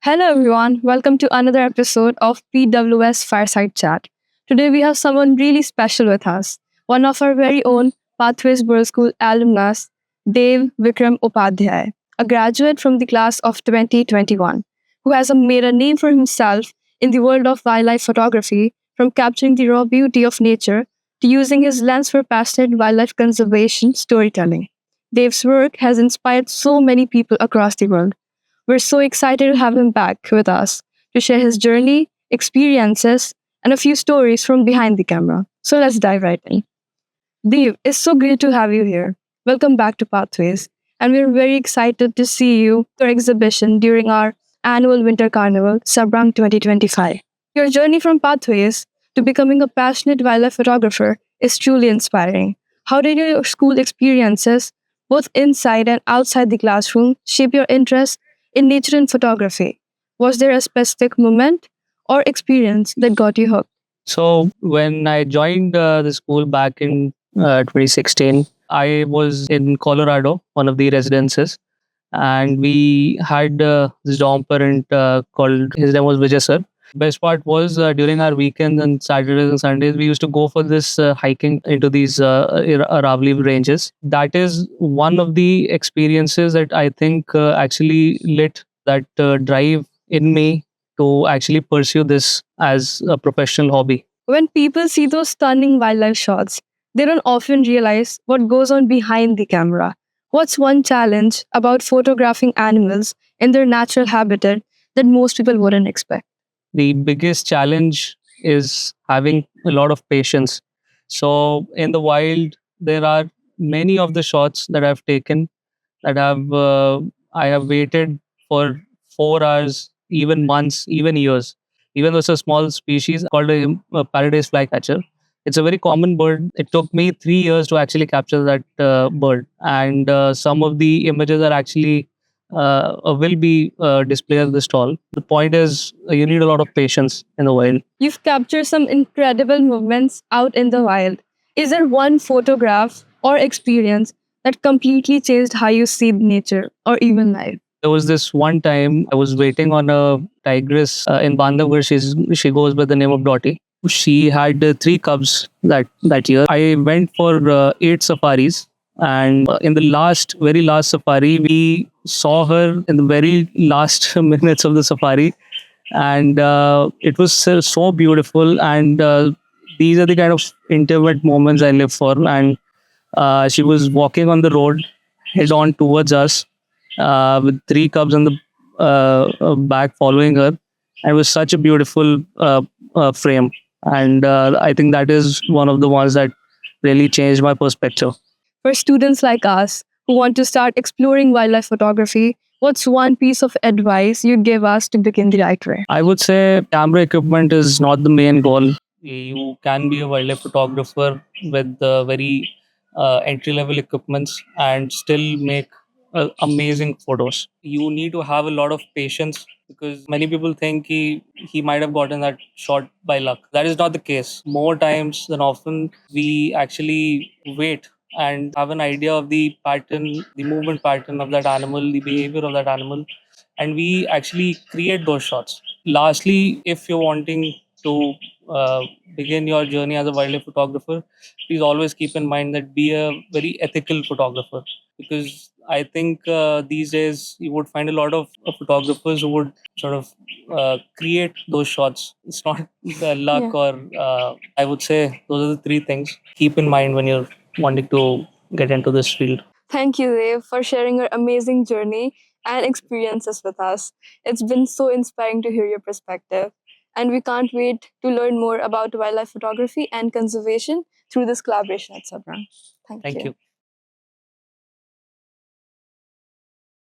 Hello, everyone. Welcome to another episode of PWS Fireside Chat. Today, we have someone really special with us, one of our very own Pathways World School alumnus, Dev Vikram Upadhyay, a graduate from the class of 2021, who has made a name for himself in the world of wildlife photography, from capturing the raw beauty of nature to using his lens for passionate wildlife conservation storytelling. Dev's work has inspired so many people across the world. We're so excited to have him back with us to share his journey, experiences, and a few stories from behind the camera. So let's dive right in. Dev, it's so great to have you here. Welcome back to Pathways, and we're very excited to see you your exhibition during our annual Winter Carnival, Sabrang 2025. Your journey from Pathways to becoming a passionate wildlife photographer is truly inspiring. How did your school experiences, both inside and outside the classroom, shape your interest in nature and photography? Was there a specific moment or experience that got you hooked? So when I joined the school back in 2016, I was in Colorado, one of the residences, and we had this dorm parent called, his name was Vijay sir. Best part was during our weekends and Saturdays and Sundays, we used to go for this hiking into these Aravali ranges. That is one of the experiences that I think actually lit that drive in me to actually pursue this as a professional hobby. When people see those stunning wildlife shots, they don't often realize what goes on behind the camera. What's one challenge about photographing animals in their natural habitat that most people wouldn't expect? The biggest challenge is having a lot of patience. So in the wild, there are many of the shots that I've taken that I have waited for 4 hours, even months, even years. Even though it's a small species called a paradise flycatcher, it's a very common bird. It took me 3 years to actually capture that bird, and some of the images are actually will be displayed at the stall. The point is, you need a lot of patience in the wild. You've captured some incredible moments out in the wild. Is there one photograph or experience that completely changed how you see nature or even life? There was this one time I was waiting on a tigress in Bandhavgarh. She goes by the name of Dottie. She had three cubs that year. I went for 8 safaris, and in the very last safari, we saw her in the very last minutes of the safari, and it was so beautiful. And these are the kind of intimate moments I live for. And she was walking on the road, head on towards us, with three cubs on the back following her. And it was such a beautiful frame. And I think that is one of the ones that really changed my perspective. For students like us who want to start exploring wildlife photography, what's one piece of advice you'd give us to begin the right way? I would say camera equipment is not the main goal. You can be a wildlife photographer with very entry level equipments and still make amazing photos. You need to have a lot of patience because many people think he might have gotten that shot by luck. That is not the case. More times than often, we actually wait and have an idea of the pattern, the movement pattern of that animal, the behavior of that animal, and we actually create those shots. Lastly, if you're wanting to begin your journey as a wildlife photographer, please always keep in mind that be a very ethical photographer, because I think these days you would find a lot of photographers who would sort of create those shots. It's not the luck, Yeah. or I would say those are the three things keep in mind when you're wanting to get into this field. Thank you, Dev, for sharing your amazing journey and experiences with us. It's been so inspiring to hear your perspective, and we can't wait to learn more about wildlife photography and conservation through this collaboration at Sabra. Thank Thank you. you.